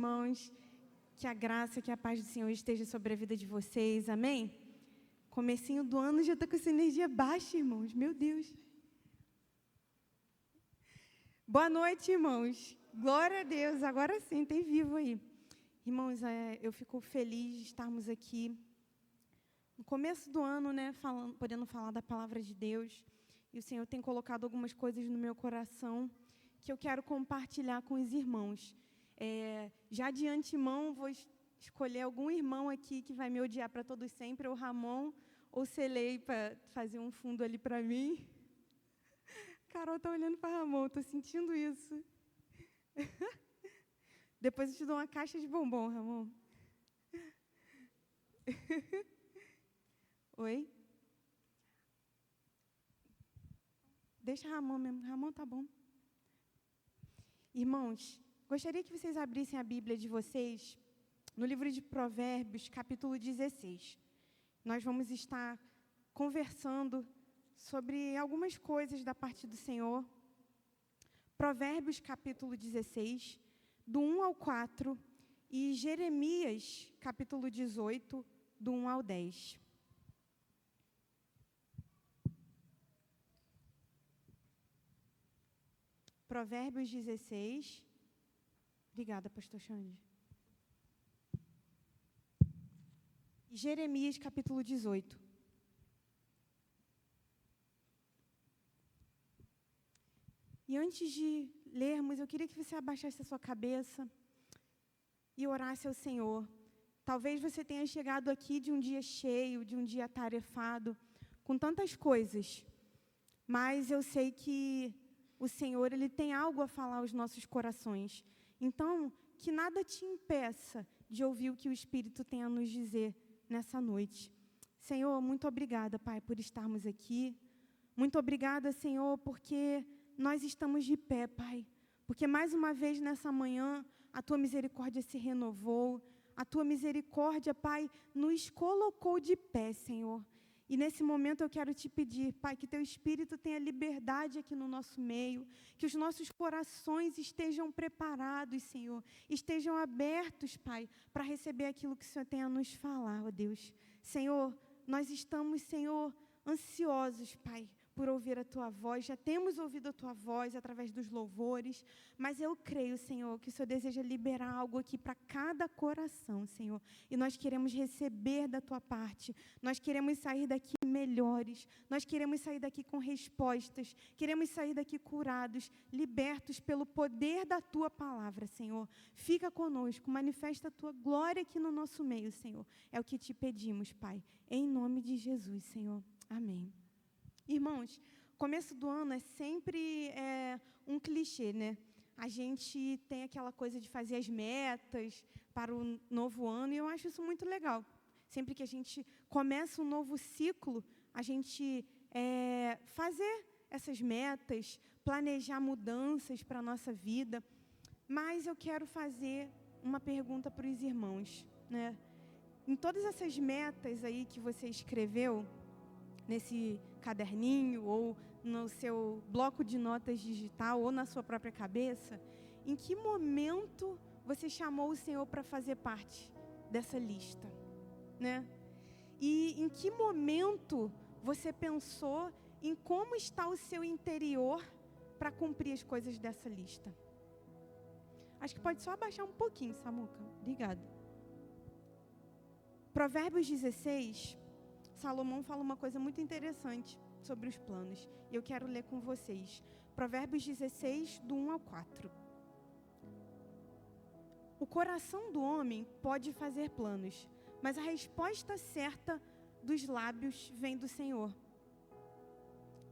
Irmãos, que a graça, que a paz do Senhor esteja sobre a vida de vocês, amém? Comecinho do ano já estou com essa energia baixa, irmãos, meu Deus. Boa noite, irmãos, glória a Deus, agora sim, tem vivo aí. Irmãos, eu fico feliz de estarmos aqui no começo do ano, né, podendo falar da palavra de Deus, e o Senhor tem colocado algumas coisas no meu coração que eu quero compartilhar com os irmãos. Já de antemão, vou escolher algum irmão aqui que vai me odiar para todos sempre, ou Ramon, ou Celei, para fazer um fundo ali para mim. Carol está olhando para Ramon, estou sentindo isso. Depois eu te dou uma caixa de bombom, Ramon. Oi? Deixa Ramon mesmo. Ramon tá bom. Irmãos, gostaria que vocês abrissem a Bíblia de vocês no livro de Provérbios, capítulo 16. Nós vamos estar conversando sobre algumas coisas da parte do Senhor. Provérbios, capítulo 16, do 1 ao 4, e Jeremias, capítulo 18, do 1 ao 10. Provérbios 16. Obrigada, pastor Xande. E Jeremias, capítulo 18. E antes de lermos, eu queria que você abaixasse a sua cabeça e orasse ao Senhor. Talvez você tenha chegado aqui de um dia cheio, de um dia atarefado, com tantas coisas, mas eu sei que o Senhor, Ele tem algo a falar aos nossos corações. Então, que nada te impeça de ouvir o que o Espírito tem a nos dizer nessa noite. Senhor, muito obrigada, Pai, por estarmos aqui. Muito obrigada, Senhor, porque nós estamos de pé, Pai. Porque mais uma vez nessa manhã, a Tua misericórdia se renovou. A Tua misericórdia, Pai, nos colocou de pé, Senhor. E nesse momento eu quero te pedir, Pai, que Teu Espírito tenha liberdade aqui no nosso meio, que os nossos corações estejam preparados, Senhor, estejam abertos, Pai, para receber aquilo que o Senhor tem a nos falar, ó Deus. Senhor, nós estamos, Senhor, ansiosos, Pai, por ouvir a Tua voz, já temos ouvido a Tua voz através dos louvores, mas eu creio, Senhor, que o Senhor deseja liberar algo aqui para cada coração, Senhor, e nós queremos receber da Tua parte, nós queremos sair daqui melhores, nós queremos sair daqui com respostas, queremos sair daqui curados, libertos pelo poder da Tua palavra, Senhor. Fica conosco, manifesta a Tua glória aqui no nosso meio, Senhor, é o que te pedimos, Pai, em nome de Jesus, Senhor. Amém. Irmãos, começo do ano é sempre um clichê, né? A gente tem aquela coisa de fazer as metas para o novo ano, e eu acho isso muito legal. Sempre que a gente começa um novo ciclo, a gente fazer essas metas, planejar mudanças para a nossa vida. Mas eu quero fazer uma pergunta para os irmãos, né? Em todas essas metas aí que você escreveu, nesse caderninho, ou no seu bloco de notas digital, ou na sua própria cabeça, em que momento você chamou o Senhor para fazer parte dessa lista, né? E em que momento você pensou em como está o seu interior para cumprir as coisas dessa lista? Acho que pode só abaixar um pouquinho, Samuca. Obrigada. Provérbios 16... Salomão fala uma coisa muito interessante sobre os planos. E eu quero ler com vocês. Provérbios 16, do 1 ao 4. O coração do homem pode fazer planos, mas a resposta certa dos lábios vem do Senhor.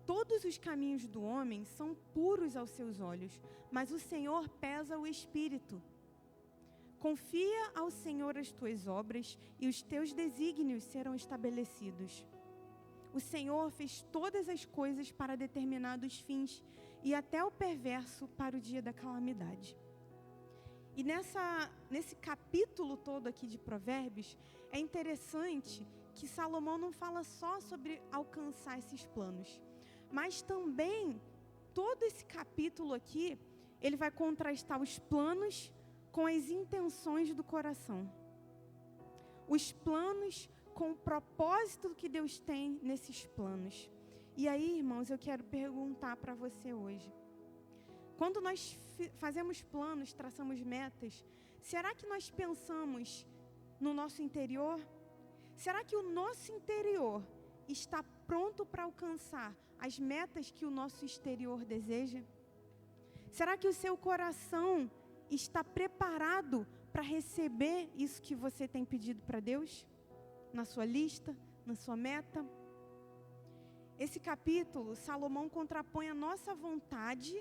Todos os caminhos do homem são puros aos seus olhos, mas o Senhor pesa o espírito. Confia ao Senhor as tuas obras e os teus desígnios serão estabelecidos. O Senhor fez todas as coisas para determinados fins e até o perverso para o dia da calamidade. E nesse capítulo todo aqui de Provérbios, é interessante que Salomão não fala só sobre alcançar esses planos, mas também todo esse capítulo aqui, ele vai contrastar os planos com as intenções do coração. Os planos com o propósito que Deus tem nesses planos. E aí, irmãos, eu quero perguntar para você hoje. Quando nós fazemos planos, traçamos metas, será que nós pensamos no nosso interior? Será que o nosso interior está pronto para alcançar as metas que o nosso exterior deseja? Será que o seu coração está preparado para receber isso que você tem pedido para Deus? Na sua lista, na sua meta? Esse capítulo, Salomão contrapõe a nossa vontade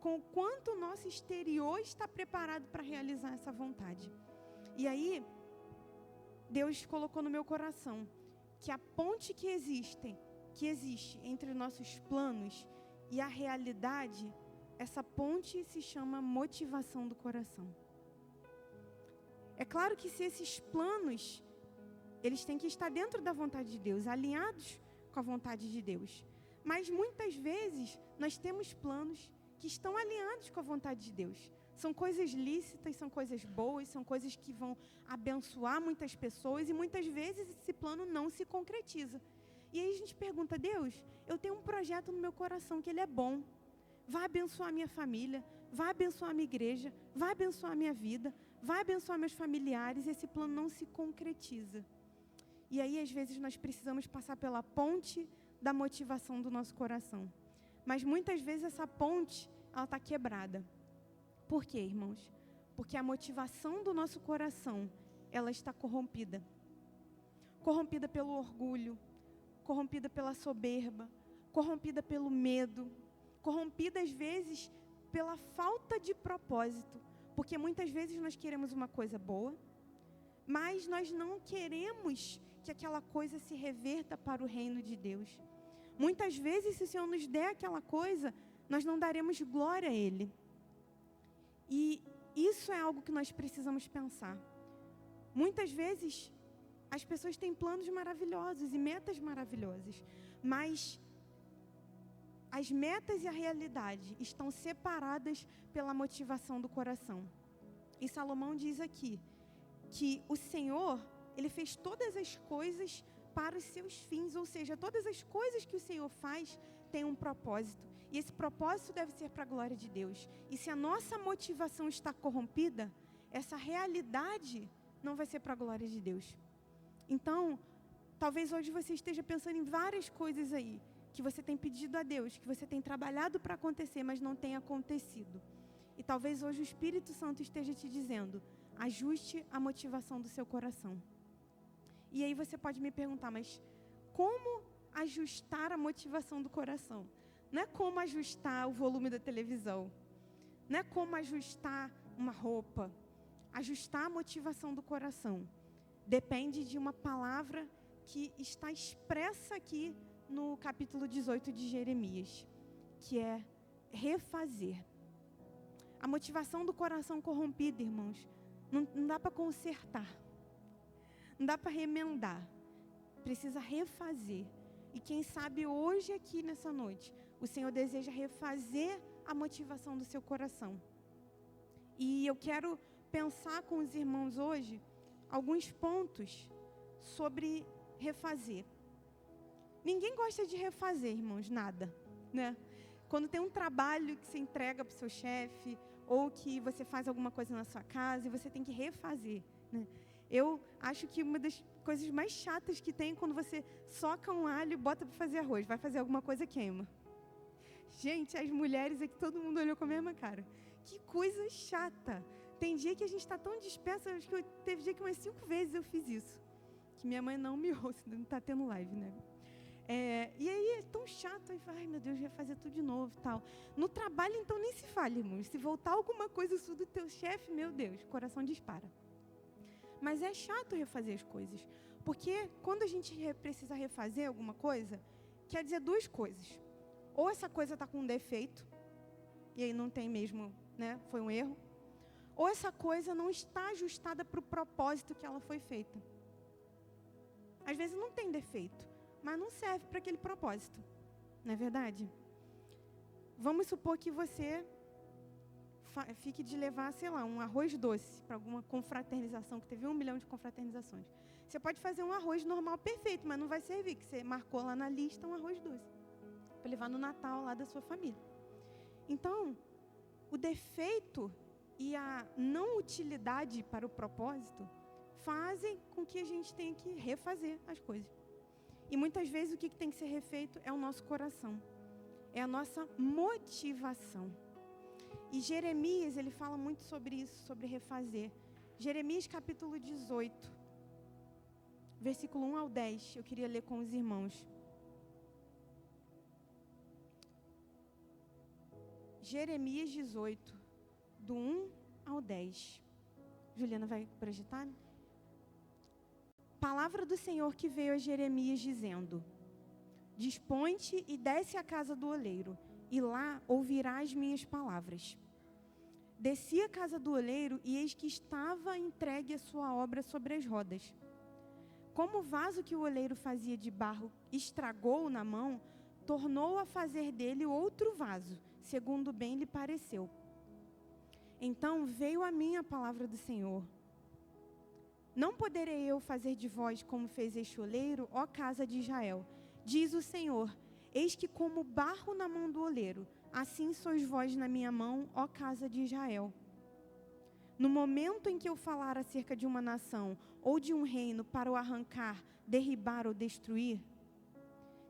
com o quanto o nosso exterior está preparado para realizar essa vontade. E aí, Deus colocou no meu coração que a ponte que existe entre os nossos planos e a realidade, essa ponte se chama motivação do coração. É claro que se esses planos, eles têm que estar dentro da vontade de Deus, alinhados com a vontade de Deus. Mas muitas vezes nós temos planos que estão alinhados com a vontade de Deus. São coisas lícitas, são coisas boas, são coisas que vão abençoar muitas pessoas e muitas vezes esse plano não se concretiza. E aí a gente pergunta, Deus, eu tenho um projeto no meu coração que ele é bom. Vai abençoar a minha família, vai abençoar a minha igreja, vai abençoar a minha vida, vai abençoar meus familiares, esse plano não se concretiza. E aí, às vezes, nós precisamos passar pela ponte da motivação do nosso coração. Mas, muitas vezes, essa ponte, ela está quebrada. Por quê, irmãos? Porque a motivação do nosso coração, ela está corrompida. Corrompida pelo orgulho, corrompida pela soberba, corrompida pelo medo, corrompida, às vezes, pela falta de propósito. Porque, muitas vezes, nós queremos uma coisa boa, mas nós não queremos que aquela coisa se reverta para o reino de Deus. Muitas vezes, se o Senhor nos der aquela coisa, nós não daremos glória a Ele. E isso é algo que nós precisamos pensar. Muitas vezes, as pessoas têm planos maravilhosos e metas maravilhosas, mas as metas e a realidade estão separadas pela motivação do coração. E Salomão diz aqui que o Senhor, Ele fez todas as coisas para os seus fins, ou seja, todas as coisas que o Senhor faz têm um propósito. E esse propósito deve ser para a glória de Deus. E se a nossa motivação está corrompida, essa realidade não vai ser para a glória de Deus. Então, talvez hoje você esteja pensando em várias coisas aí, que você tem pedido a Deus, que você tem trabalhado para acontecer, mas não tem acontecido. E talvez hoje o Espírito Santo esteja te dizendo, ajuste a motivação do seu coração. E aí você pode me perguntar, mas como ajustar a motivação do coração? Não é como ajustar o volume da televisão. Não é como ajustar uma roupa. Ajustar a motivação do coração depende de uma palavra que está expressa aqui no capítulo 18 de Jeremias, que é refazer. A motivação do coração corrompido, irmãos, não dá para consertar. Não dá para remendar. Precisa refazer. E quem sabe hoje aqui nessa noite, o Senhor deseja refazer a motivação do seu coração. E eu quero pensar com os irmãos hoje alguns pontos sobre refazer. Ninguém gosta de refazer, irmãos, nada, né? Quando tem um trabalho que você entrega para o seu chefe, ou que você faz alguma coisa na sua casa e você tem que refazer, né? Eu acho que uma das coisas mais chatas que tem é quando você soca um alho e bota para fazer arroz. Vai fazer alguma coisa, queima. Gente, as mulheres aqui, todo mundo olhou com a mesma cara. Que coisa chata. Tem dia que a gente está tão dispersa, acho que teve dia que umas 5 vezes eu fiz isso. Que minha mãe não me ouça, não está tendo live, né? E aí é tão chato, aí fala, ai meu Deus, vai fazer tudo de novo e tal. No trabalho, então, nem se fale, irmãos. Se voltar alguma coisa isso do teu chefe, meu Deus, o coração dispara. Mas é chato refazer as coisas. Porque quando a gente precisa refazer alguma coisa, quer dizer 2 coisas. Ou essa coisa está com um defeito, e aí não tem mesmo, né? Foi um erro. Ou essa coisa não está ajustada para o propósito que ela foi feita. Às vezes não tem defeito, mas não serve para aquele propósito. Não é verdade? Vamos supor que você fique de levar, sei lá, um arroz doce para alguma confraternização, que teve 1 milhão de confraternizações. Você pode fazer um arroz normal perfeito, mas não vai servir, que você marcou lá na lista um arroz doce, para levar no Natal lá da sua família. Então, o defeito e a não utilidade para o propósito fazem com que a gente tenha que refazer as coisas. E muitas vezes o que tem que ser refeito é o nosso coração, é a nossa motivação. E Jeremias, ele fala muito sobre isso, sobre refazer. Jeremias capítulo 18, versículo 1 ao 10, eu queria ler com os irmãos. Jeremias 18, do 1 ao 10. Juliana vai projetar? Palavra do Senhor que veio a Jeremias dizendo: Dispõe-te e desce à casa do oleiro, e lá ouvirás minhas palavras. Desci à casa do oleiro, e eis que estava entregue a sua obra sobre as rodas. Como o vaso que o oleiro fazia de barro estragou na mão, tornou a fazer dele outro vaso, segundo bem lhe pareceu. Então veio a mim a palavra do Senhor: Não poderei eu fazer de vós como fez este oleiro, ó casa de Israel? Diz o Senhor: Eis que como barro na mão do oleiro, assim sois vós na minha mão, ó casa de Israel. No momento em que eu falar acerca de uma nação ou de um reino para o arrancar, derribar ou destruir,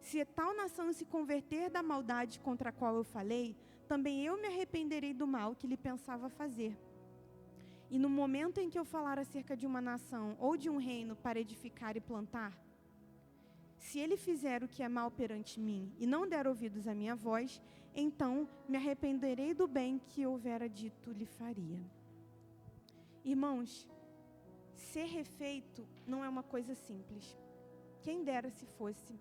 se tal nação se converter da maldade contra a qual eu falei, também eu me arrependerei do mal que lhe pensava fazer. E no momento em que eu falar acerca de uma nação ou de um reino para edificar e plantar, se ele fizer o que é mal perante mim e não der ouvidos à minha voz, então me arrependerei do bem que houvera dito lhe faria. Irmãos, ser refeito não é uma coisa simples. Quem dera se fosse.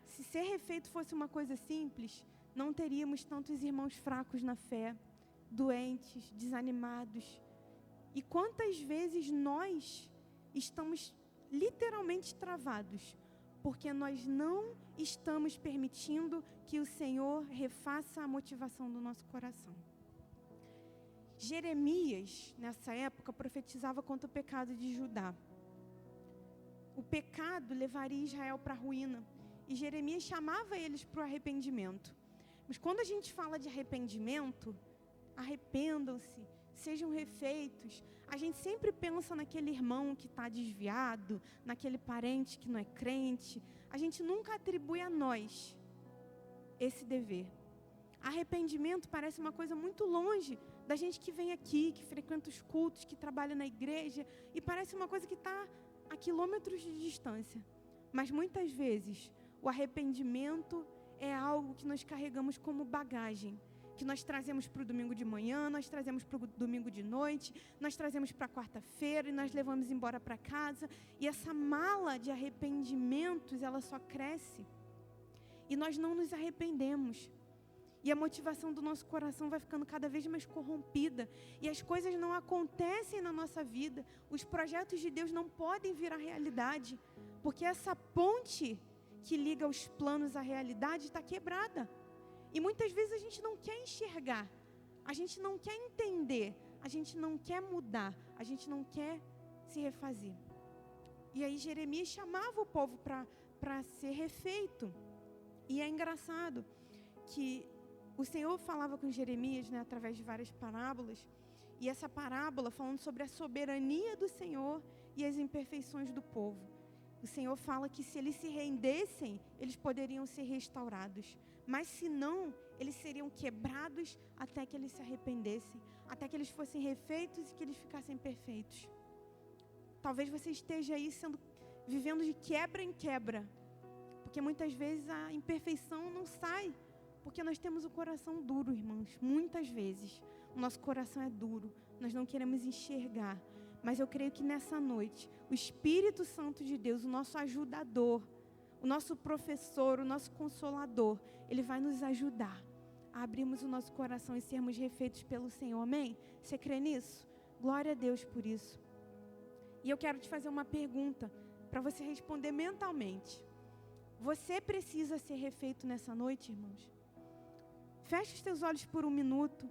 Se ser refeito fosse uma coisa simples, não teríamos tantos irmãos fracos na fé, doentes, desanimados. E quantas vezes nós estamos literalmente travados, porque nós não estamos permitindo que o Senhor refaça a motivação do nosso coração. Jeremias, nessa época, profetizava contra o pecado de Judá. O pecado levaria Israel para a ruína. E Jeremias chamava eles para o arrependimento. Mas quando a gente fala de arrependimento, arrependam-se, sejam refeitos, a gente sempre pensa naquele irmão que está desviado, naquele parente que não é crente. A gente nunca atribui a nós esse dever. Arrependimento parece uma coisa muito longe da gente que vem aqui, que frequenta os cultos, que trabalha na igreja, e parece uma coisa que está a quilômetros de distância. Mas muitas vezes o arrependimento é algo que nós carregamos como bagagem, que nós trazemos para o domingo de manhã, nós trazemos para o domingo de noite, nós trazemos para a quarta-feira e nós levamos embora para casa. E essa mala de arrependimentos, ela só cresce. E nós não nos arrependemos. E a motivação do nosso coração vai ficando cada vez mais corrompida. E as coisas não acontecem na nossa vida. Os projetos de Deus não podem virar realidade. Porque essa ponte que liga os planos à realidade está quebrada. E muitas vezes a gente não quer enxergar. A gente não quer entender. A gente não quer mudar. A gente não quer se refazer. E aí Jeremias chamava o povo para ser refeito. E é engraçado que o Senhor falava com Jeremias, né, através de várias parábolas, e essa parábola falando sobre a soberania do Senhor e as imperfeições do povo. O Senhor fala que se eles se rendessem, eles poderiam ser restaurados, mas se não, eles seriam quebrados até que eles se arrependessem, até que eles fossem refeitos e que eles ficassem perfeitos. Talvez você esteja aí vivendo de quebra em quebra, porque muitas vezes a imperfeição não sai, porque nós temos o coração duro, irmãos. Muitas vezes o nosso coração é duro, nós não queremos enxergar. Mas eu creio que nessa noite, o Espírito Santo de Deus, o nosso ajudador, o nosso professor, o nosso consolador, ele vai nos ajudar a abrirmos o nosso coração e sermos refeitos pelo Senhor. Amém? Você crê nisso? Glória a Deus por isso. E eu quero te fazer uma pergunta para você responder mentalmente. Você precisa ser refeito nessa noite, irmãos? Feche os teus olhos por um minuto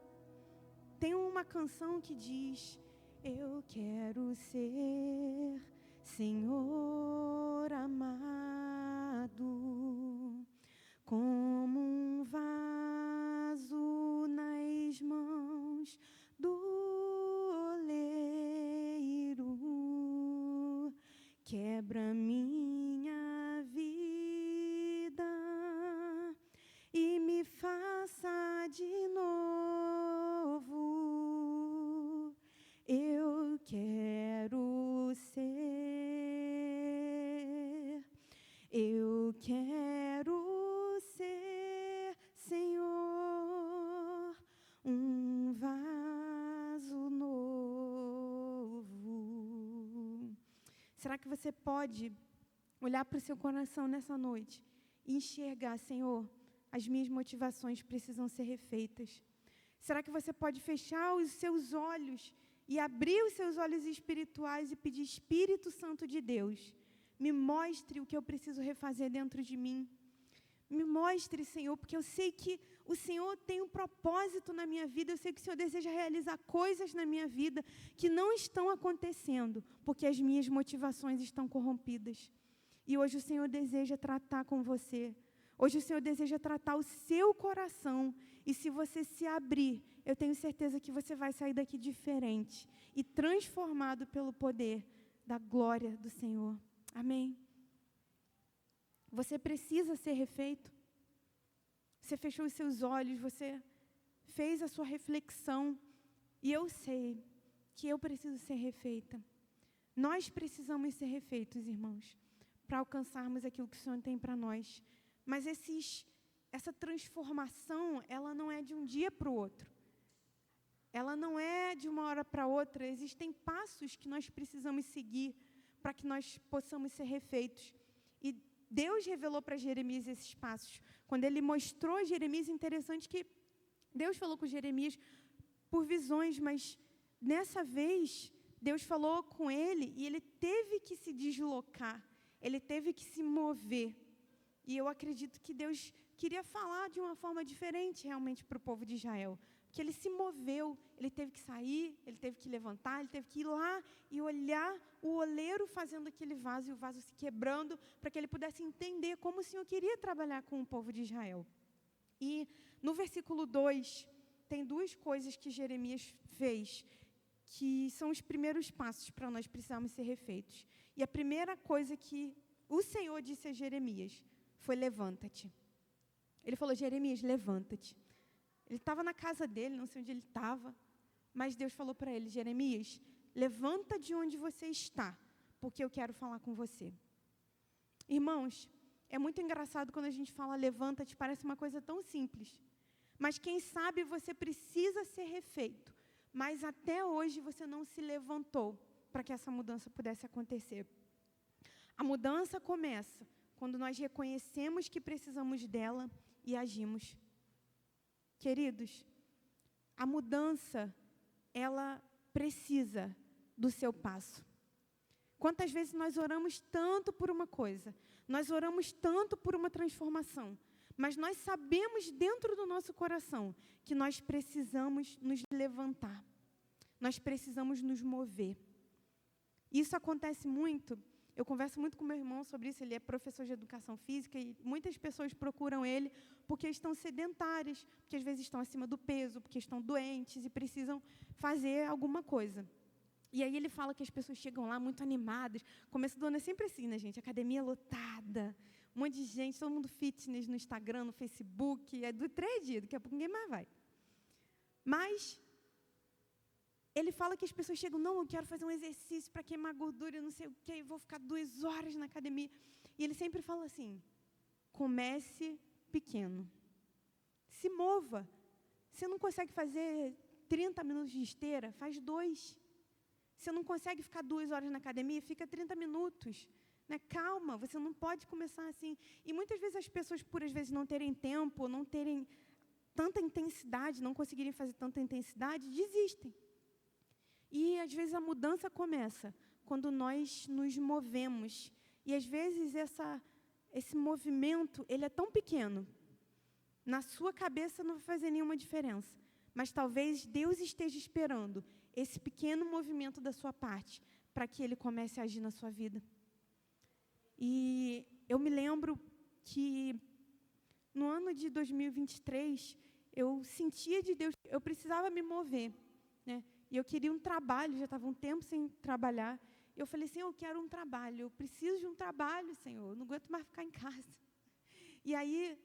tem uma canção que diz: eu quero ser, Senhor amado, como um vaso nas mãos do oleiro, quebra minha vida e me faça de novo. Eu quero ser, eu quero ser, Senhor, um vaso novo. Será que você pode olhar para o seu coração nessa noite e enxergar: Senhor, as minhas motivações precisam ser refeitas? Será que você pode fechar os seus olhos e abrir os seus olhos espirituais e pedir: Espírito Santo de Deus, me mostre o que eu preciso refazer dentro de mim? Me mostre, Senhor, porque eu sei que o Senhor tem um propósito na minha vida, eu sei que o Senhor deseja realizar coisas na minha vida que não estão acontecendo, porque as minhas motivações estão corrompidas. E hoje o Senhor deseja tratar com você. Hoje o Senhor deseja tratar o seu coração. E se você se abrir, eu tenho certeza que você vai sair daqui diferente e transformado pelo poder da glória do Senhor. Amém? Você precisa ser refeito. Você fechou os seus olhos, você fez a sua reflexão. E eu sei que eu preciso ser refeita. Nós precisamos ser refeitos, irmãos, para alcançarmos aquilo que o Senhor tem para nós. Mas essa transformação, ela não é de um dia para o outro. Ela não é de uma hora para outra. Existem passos que nós precisamos seguir para que nós possamos ser refeitos. E Deus revelou para Jeremias esses passos. Quando Ele mostrou a Jeremias, interessante que Deus falou com Jeremias por visões, mas nessa vez Deus falou com ele e ele teve que se deslocar, ele teve que se mover. E eu acredito que Deus queria falar de uma forma diferente realmente para o povo de Israel. Porque ele se moveu, ele teve que sair, ele teve que levantar, ele teve que ir lá e olhar o oleiro fazendo aquele vaso e o vaso se quebrando, para que ele pudesse entender como o Senhor queria trabalhar com o povo de Israel. E no versículo 2, tem duas coisas que Jeremias fez, que são os primeiros passos para nós precisarmos ser refeitos. E a primeira coisa que o Senhor disse a Jeremias foi: levanta-te. Ele falou: Jeremias, levanta-te. Ele estava na casa dele, não sei onde ele estava, mas Deus falou para ele: Jeremias, levanta de onde você está, porque eu quero falar com você. Irmãos, é muito engraçado quando a gente fala levanta-te, parece uma coisa tão simples. Mas quem sabe você precisa ser refeito, mas até hoje você não se levantou para que essa mudança pudesse acontecer. A mudança começa quando nós reconhecemos que precisamos dela e agimos. Queridos, a mudança, ela precisa do seu passo. Quantas vezes nós oramos tanto por uma coisa, nós oramos tanto por uma transformação, mas nós sabemos dentro do nosso coração que nós precisamos nos levantar, nós precisamos nos mover. Isso acontece muito. Eu converso muito com meu irmão sobre isso, ele é professor de educação física e muitas pessoas procuram ele porque estão sedentárias, porque às vezes estão acima do peso, porque estão doentes e precisam fazer alguma coisa. E aí ele fala que as pessoas chegam lá muito animadas. Começo do ano é sempre assim, né, gente? Academia lotada, um monte de gente, todo mundo fitness no Instagram, no Facebook, é do 3 dias, daqui a pouco ninguém mais vai. Mas ele fala que as pessoas chegam: não, eu quero fazer um exercício para queimar gordura, não sei o quê, vou ficar 2 horas na academia. E ele sempre fala assim: comece pequeno. Se mova. Você não consegue fazer 30 minutos de esteira? Faz 2. Você não consegue ficar 2 horas na academia? Fica 30 minutos. Né? Calma, você não pode começar assim. E muitas vezes as pessoas, por às vezes não terem tempo, não terem tanta intensidade, não conseguirem fazer tanta intensidade, desistem. E, às vezes, a mudança começa quando nós nos movemos. E, às vezes, esse movimento, ele é tão pequeno. Na sua cabeça não vai fazer nenhuma diferença. mas talvez Deus esteja esperando esse pequeno movimento da sua parte para que Ele comece a agir na sua vida. E eu me lembro que no ano de 2023, eu sentia de Deus, eu precisava me mover, né? E eu queria um trabalho, já estava um tempo sem trabalhar. Eu falei, Senhor, eu quero um trabalho, eu preciso de um trabalho, Senhor, eu não aguento mais ficar em casa. E aí,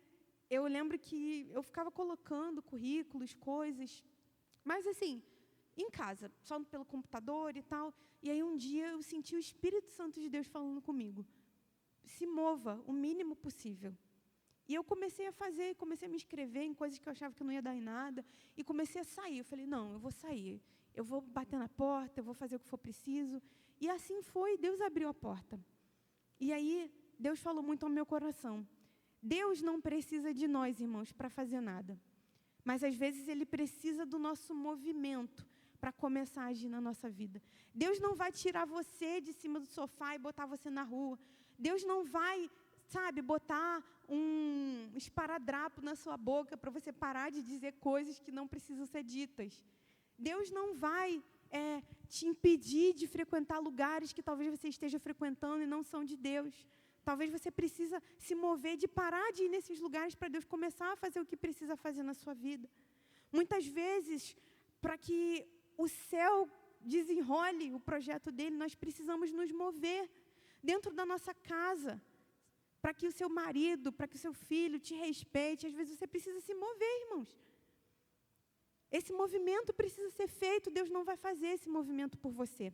eu lembro que eu ficava colocando currículos, coisas, mas assim, em casa, só pelo computador e tal. E aí, um dia, eu senti o Espírito Santo de Deus falando comigo, se mova o mínimo possível. E eu comecei a fazer, comecei a me inscrever em coisas que eu achava que não ia dar em nada, e comecei a sair. Eu falei, não, eu vou sair, eu vou bater na porta, eu vou fazer o que for preciso. E assim foi, Deus abriu a porta. E aí, Deus falou muito ao meu coração. Deus não precisa de nós, irmãos, para fazer nada. Mas, às vezes, Ele precisa do nosso movimento para começar a agir na nossa vida. Deus não vai tirar você de cima do sofá e botar você na rua. Deus não vai, botar um esparadrapo na sua boca para você parar de dizer coisas que não precisam ser ditas. Deus não vai te impedir de frequentar lugares que talvez você esteja frequentando e não são de Deus. Talvez você precisa se mover de parar de ir nesses lugares para Deus começar a fazer o que precisa fazer na sua vida. Muitas vezes, para que o céu desenrole o projeto dele, nós precisamos nos mover dentro da nossa casa, para que o seu marido, para que o seu filho te respeite. Às vezes você precisa se mover, irmãos. Esse movimento precisa ser feito, Deus não vai fazer esse movimento por você.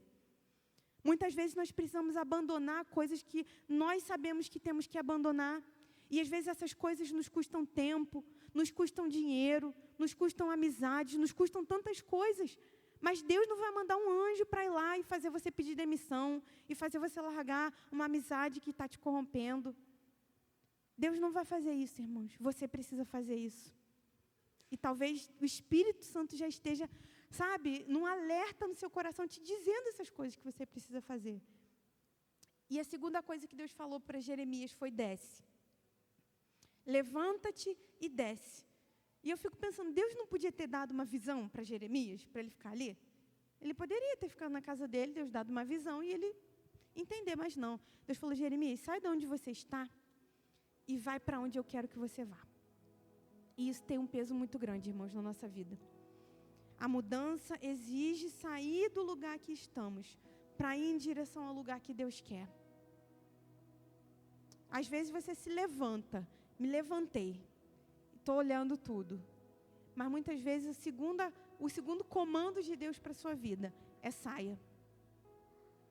Muitas vezes nós precisamos abandonar coisas que nós sabemos que temos que abandonar. E às vezes essas coisas nos custam tempo, nos custam dinheiro, nos custam amizade, nos custam tantas coisas. Mas Deus não vai mandar um anjo para ir lá e fazer você pedir demissão, e fazer você largar uma amizade que está te corrompendo. Deus não vai fazer isso, irmãos. Você precisa fazer isso. E talvez o Espírito Santo já esteja, num alerta no seu coração, te dizendo essas coisas que você precisa fazer. E a segunda coisa que Deus falou para Jeremias foi: desce. Levanta-te e desce. E eu fico pensando, Deus não podia ter dado uma visão para Jeremias, para ele ficar ali? Ele poderia ter ficado na casa dele, Deus dado uma visão e ele entender, mas não. Deus falou: Jeremias, sai de onde você está e vai para onde eu quero que você vá. E isso tem um peso muito grande, irmãos, na nossa vida. A mudança exige sair do lugar que estamos para ir em direção ao lugar que Deus quer. Às vezes você se levanta, me levantei, estou olhando tudo. Mas muitas vezes o segundo comando de Deus para a sua vida é: saia.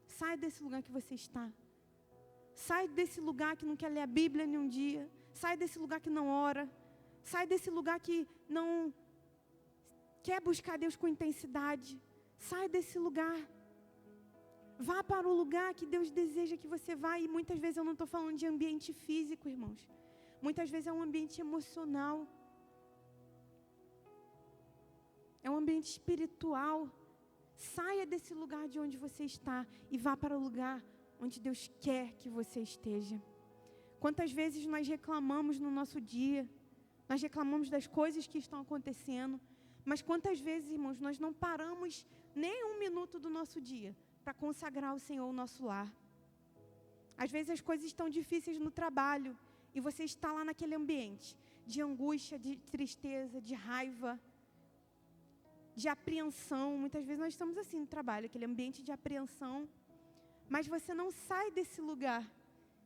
Saia desse lugar que você está. Sai desse lugar que não quer ler a Bíblia nenhum dia. Sai desse lugar que não ora. Sai desse lugar que não quer buscar Deus com intensidade. Sai desse lugar. Vá para o lugar que Deus deseja que você vá. E muitas vezes eu não estou falando de ambiente físico, irmãos. Muitas vezes é um ambiente emocional. É um ambiente espiritual. Saia desse lugar de onde você está e vá para o lugar onde Deus quer que você esteja. Quantas vezes nós reclamamos no nosso dia, nós reclamamos das coisas que estão acontecendo, mas quantas vezes, irmãos, nós não paramos nem um minuto do nosso dia para consagrar ao Senhor o nosso lar. Às vezes as coisas estão difíceis no trabalho e você está lá naquele ambiente de angústia, de tristeza, de raiva, de apreensão. Muitas vezes nós estamos assim no trabalho, aquele ambiente de apreensão. Mas você não sai desse lugar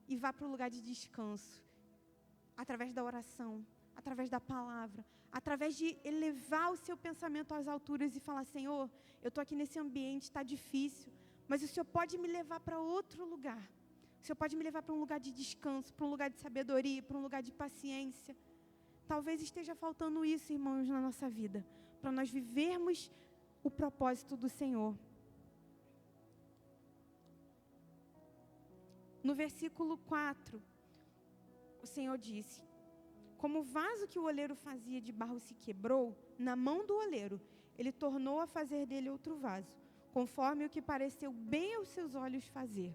e vá para o lugar de descanso, através da oração, através da palavra, através de elevar o seu pensamento às alturas e falar: Senhor, eu estou aqui nesse ambiente, está difícil, mas o Senhor pode me levar para outro lugar. O Senhor pode me levar para um lugar de descanso, para um lugar de sabedoria, para um lugar de paciência. Talvez esteja faltando isso, irmãos, na nossa vida, para nós vivermos o propósito do Senhor. No versículo 4, o Senhor disse: como o vaso que o oleiro fazia de barro se quebrou, na mão do oleiro, ele tornou a fazer dele outro vaso, conforme o que pareceu bem aos seus olhos fazer.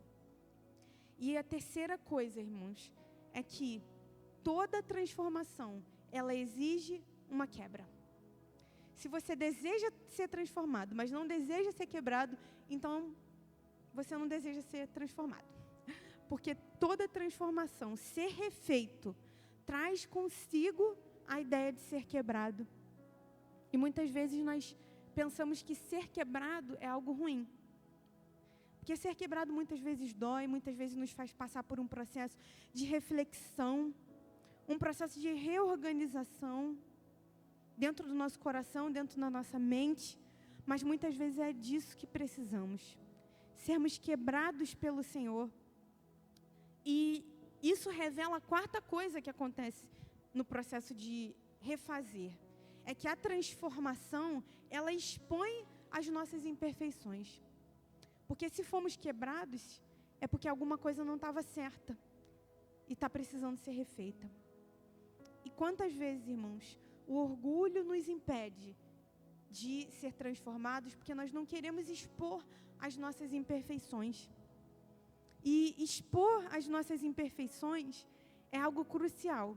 E a terceira coisa, irmãos, é que toda transformação, ela exige uma quebra. Se você deseja ser transformado, mas não deseja ser quebrado, então você não deseja ser transformado. Porque toda transformação, ser refeito, traz consigo a ideia de ser quebrado. E muitas vezes nós pensamos que ser quebrado é algo ruim. Porque ser quebrado muitas vezes dói, muitas vezes nos faz passar por um processo de reflexão, um processo de reorganização dentro do nosso coração, dentro da nossa mente, mas muitas vezes é disso que precisamos. Sermos quebrados pelo Senhor. E isso revela a quarta coisa que acontece no processo de refazer. É que a transformação, ela expõe as nossas imperfeições. Porque se fomos quebrados, é porque alguma coisa não estava certa e está precisando ser refeita. E quantas vezes, irmãos, o orgulho nos impede de ser transformados porque nós não queremos expor as nossas imperfeições. E expor as nossas imperfeições é algo crucial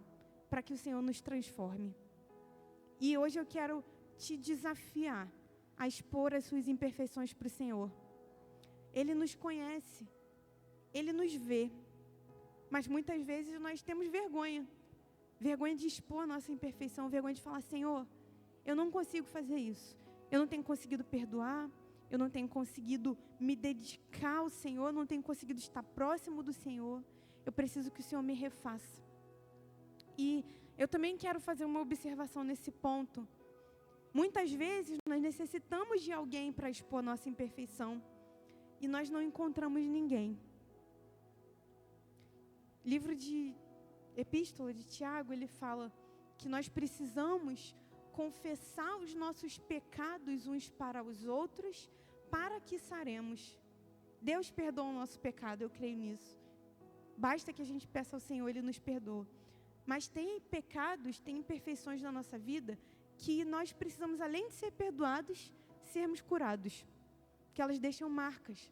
para que o Senhor nos transforme. E hoje eu quero te desafiar a expor as suas imperfeições para o Senhor. Ele nos conhece, Ele nos vê, mas muitas vezes nós temos vergonha de expor a nossa imperfeição, vergonha de falar, Senhor, eu não consigo fazer isso, eu não tenho conseguido perdoar, eu não tenho conseguido me dedicar ao Senhor, não tenho conseguido estar próximo do Senhor, eu preciso que o Senhor me refaça. E eu também quero fazer uma observação nesse ponto. Muitas vezes nós necessitamos de alguém para expor nossa imperfeição e nós não encontramos ninguém. Livro de Epístola de Tiago, ele fala que nós precisamos confessar os nossos pecados uns para os outros, para que saremos. Deus perdoa o nosso pecado, eu creio nisso. Basta que a gente peça ao Senhor, Ele nos perdoa. Mas tem pecados, tem imperfeições na nossa vida, que nós precisamos, além de ser perdoados, sermos curados. Que elas deixam marcas.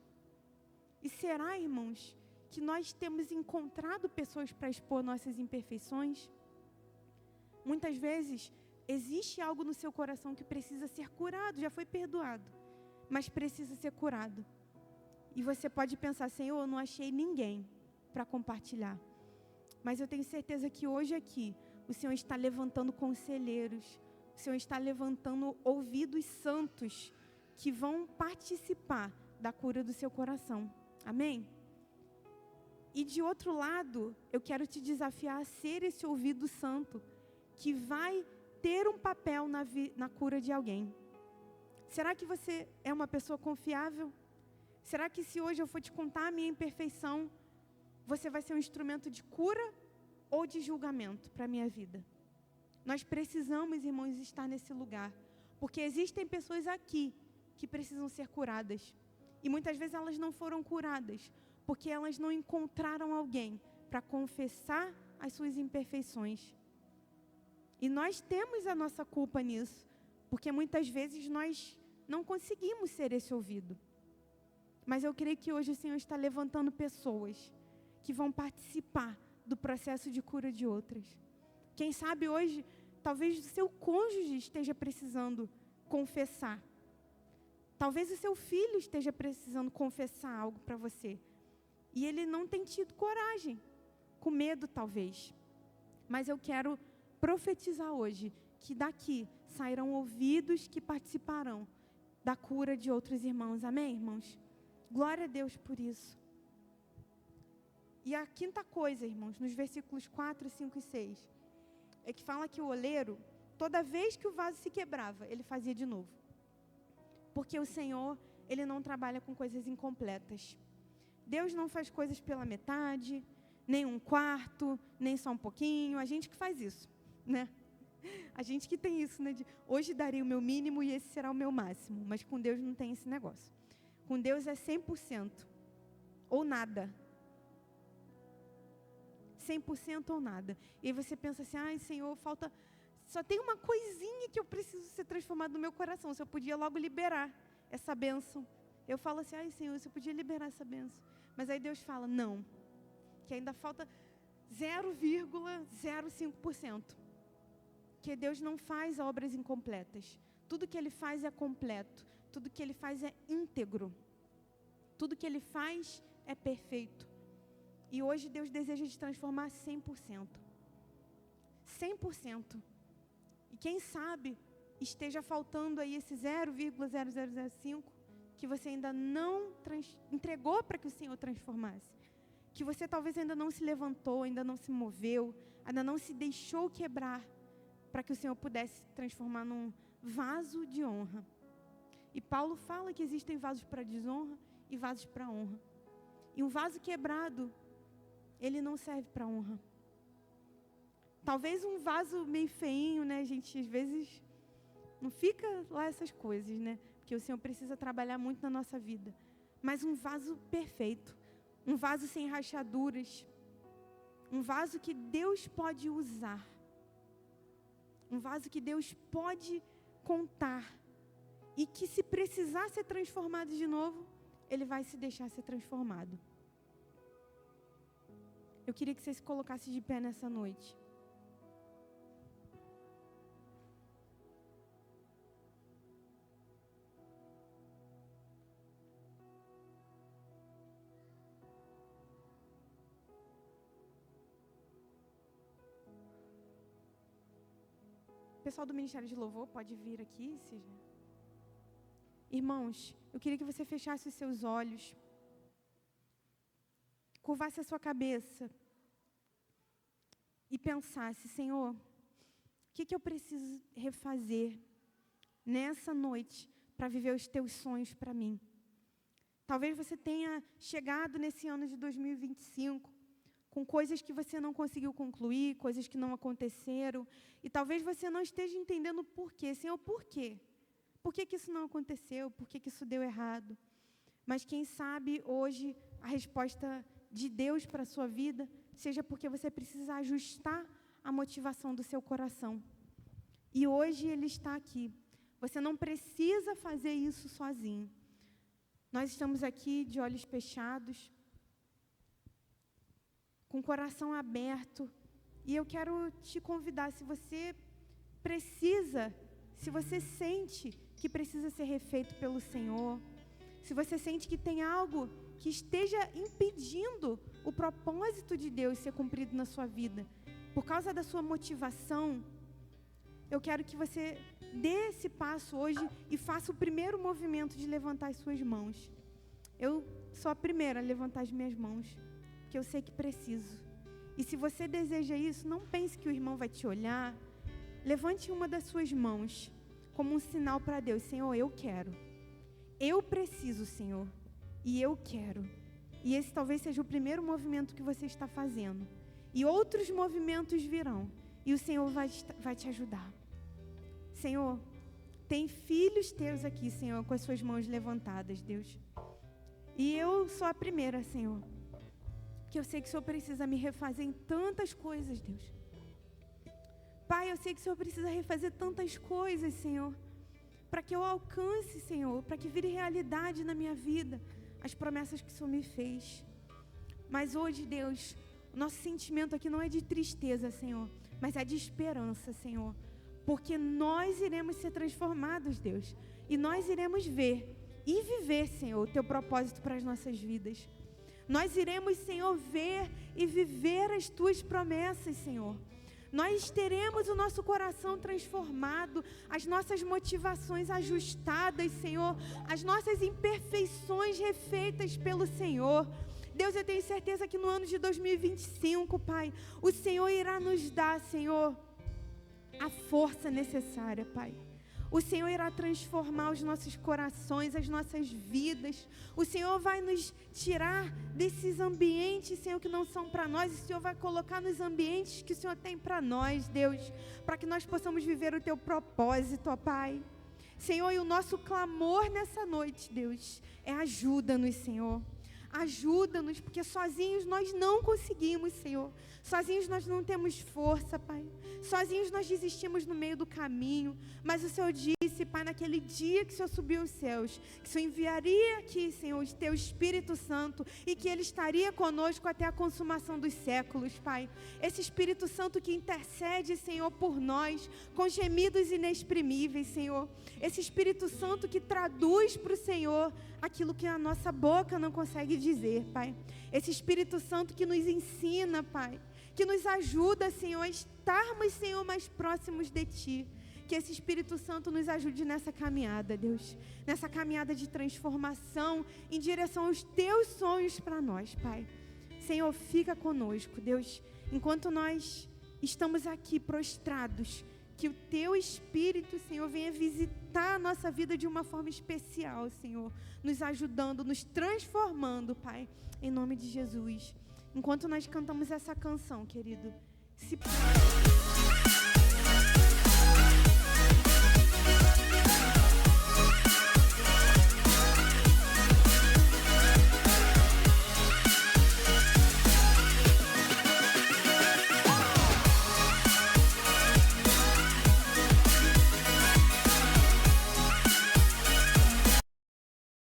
E será, irmãos, que nós temos encontrado pessoas para expor nossas imperfeições? Muitas vezes, existe algo no seu coração que precisa ser curado, já foi perdoado, mas precisa ser curado. E você pode pensar, Senhor, eu não achei ninguém para compartilhar. Mas eu tenho certeza que hoje aqui, o Senhor está levantando conselheiros, o Senhor está levantando ouvidos santos que vão participar da cura do seu coração. Amém? E de outro lado, eu quero te desafiar a ser esse ouvido santo que vai ter um papel na cura de alguém. Será que você é uma pessoa confiável? Será que se hoje eu for te contar a minha imperfeição, você vai ser um instrumento de cura ou de julgamento para a minha vida? Nós precisamos, irmãos, estar nesse lugar, porque existem pessoas aqui que precisam ser curadas. E muitas vezes elas não foram curadas, porque elas não encontraram alguém para confessar as suas imperfeições. E nós temos a nossa culpa nisso, porque muitas vezes nós não conseguimos ser esse ouvido. Mas eu creio que hoje o Senhor está levantando pessoas que vão participar do processo de cura de outras. Quem sabe hoje, talvez o seu cônjuge esteja precisando confessar. Talvez o seu filho esteja precisando confessar algo para você. E ele não tem tido coragem, com medo talvez. Mas eu quero profetizar hoje que daqui sairão ouvidos que participarão da cura de outros irmãos. Amém, irmãos? Glória a Deus por isso. E a quinta coisa, irmãos, nos versículos 4, 5 e 6, é que fala que o oleiro, toda vez que o vaso se quebrava, ele fazia de novo. Porque o Senhor, Ele não trabalha com coisas incompletas. Deus não faz coisas pela metade, nem um quarto, nem só um pouquinho. A gente que faz isso, né? A gente que tem isso, né? De, hoje darei o meu mínimo e esse será o meu máximo. Mas com Deus não tem esse negócio. Com Deus é 100%. Ou nada. 100% ou nada. E aí você pensa assim, ai Senhor, falta... Só tem uma coisinha que eu preciso ser transformado no meu coração. Se eu podia logo liberar essa bênção. Eu falo assim, ai Senhor, você podia liberar essa bênção. Mas aí Deus fala, não. Que ainda falta 0,05%. Que Deus não faz obras incompletas. Tudo que Ele faz é completo. Tudo que Ele faz é íntegro. Tudo que Ele faz é perfeito. E hoje Deus deseja te transformar 100%. 100%. E quem sabe esteja faltando aí esse 0,0005 que você ainda não entregou para que o Senhor transformasse. Que você talvez ainda não se levantou, ainda não se moveu, ainda não se deixou quebrar para que o Senhor pudesse transformar num vaso de honra. E Paulo fala que existem vasos para desonra e vasos para honra. E um vaso quebrado, ele não serve para honra. Talvez um vaso meio feinho, né, gente? Às vezes não fica lá essas coisas, né? Porque o Senhor precisa trabalhar muito na nossa vida. Mas um vaso perfeito, um vaso sem rachaduras, um vaso que Deus pode usar, um vaso que Deus pode contar, e que se precisar ser transformado de novo, Ele vai se deixar ser transformado. Eu queria que você se colocasse de pé nessa noite. O pessoal do Ministério de Louvor pode vir aqui, Irmãos, eu queria que você fechasse os seus olhos, curvasse a sua cabeça e pensasse: Senhor, o que eu preciso refazer nessa noite para viver os teus sonhos para mim? Talvez você tenha chegado nesse ano de 2025 com coisas que você não conseguiu concluir, coisas que não aconteceram, e talvez você não esteja entendendo o porquê. Senhor, por quê? Por que isso não aconteceu? Por que isso deu errado? Mas quem sabe hoje a resposta de Deus para a sua vida seja porque você precisa ajustar a motivação do seu coração. E hoje Ele está aqui. Você não precisa fazer isso sozinho. Nós estamos aqui de olhos fechados, com o coração aberto, e eu quero te convidar, se você precisa, se você sente que precisa ser refeito pelo Senhor, se você sente que tem algo que esteja impedindo o propósito de Deus ser cumprido na sua vida, por causa da sua motivação, eu quero que você dê esse passo hoje e faça o primeiro movimento de levantar as suas mãos. Eu sou a primeira a levantar as minhas mãos, porque eu sei que preciso. E se você deseja isso, não pense que o irmão vai te olhar. Levante uma das suas mãos como um sinal para Deus: Senhor, eu quero. Eu preciso, Senhor. E eu quero. E esse talvez seja o primeiro movimento que você está fazendo. E outros movimentos virão. E o Senhor vai te ajudar. Senhor, tem filhos teus aqui, Senhor, com as suas mãos levantadas, Deus. E eu sou a primeira, Senhor. Porque eu sei que o Senhor precisa me refazer em tantas coisas, Deus. Pai, eu sei que o Senhor precisa refazer tantas coisas, Senhor, para que eu alcance, Senhor, para que vire realidade na minha vida as promessas que o Senhor me fez. Mas hoje, Deus, o nosso sentimento aqui não é de tristeza, Senhor, mas é de esperança, Senhor, porque nós iremos ser transformados, Deus, e nós iremos ver e viver, Senhor, o Teu propósito para as nossas vidas. Nós iremos, Senhor, ver e viver as Tuas promessas, Senhor. Nós teremos o nosso coração transformado, as nossas motivações ajustadas, Senhor, as nossas imperfeições refeitas pelo Senhor. Deus, eu tenho certeza que no ano de 2025, Pai, o Senhor irá nos dar, Senhor, a força necessária, Pai. O Senhor irá transformar os nossos corações, as nossas vidas. O Senhor vai nos tirar desses ambientes, Senhor, que não são para nós. O Senhor vai colocar nos ambientes que o Senhor tem para nós, Deus, para que nós possamos viver o Teu propósito, ó Pai. Senhor, e o nosso clamor nessa noite, Deus, é ajuda-nos, Senhor. Ajuda-nos, porque sozinhos nós não conseguimos, Senhor. Sozinhos nós não temos força, Pai. Sozinhos nós desistimos no meio do caminho. Mas o Senhor disse disse, Pai, naquele dia que o Senhor subiu aos céus, que o Senhor enviaria aqui, Senhor, o Teu Espírito Santo e que Ele estaria conosco até a consumação dos séculos, Pai. Esse Espírito Santo que intercede, Senhor, por nós, com gemidos inexprimíveis, Senhor. Esse Espírito Santo que traduz para o Senhor aquilo que a nossa boca não consegue dizer, Pai. Esse Espírito Santo que nos ensina, Pai, que nos ajuda, Senhor, a estarmos, Senhor, mais próximos de Ti. Que esse Espírito Santo nos ajude nessa caminhada, Deus. Nessa caminhada de transformação em direção aos Teus sonhos para nós, Pai. Senhor, fica conosco, Deus. Enquanto nós estamos aqui prostrados, que o Teu Espírito, Senhor, venha visitar a nossa vida de uma forma especial, Senhor. Nos ajudando, nos transformando, Pai. Em nome de Jesus. Enquanto nós cantamos essa canção, querido, se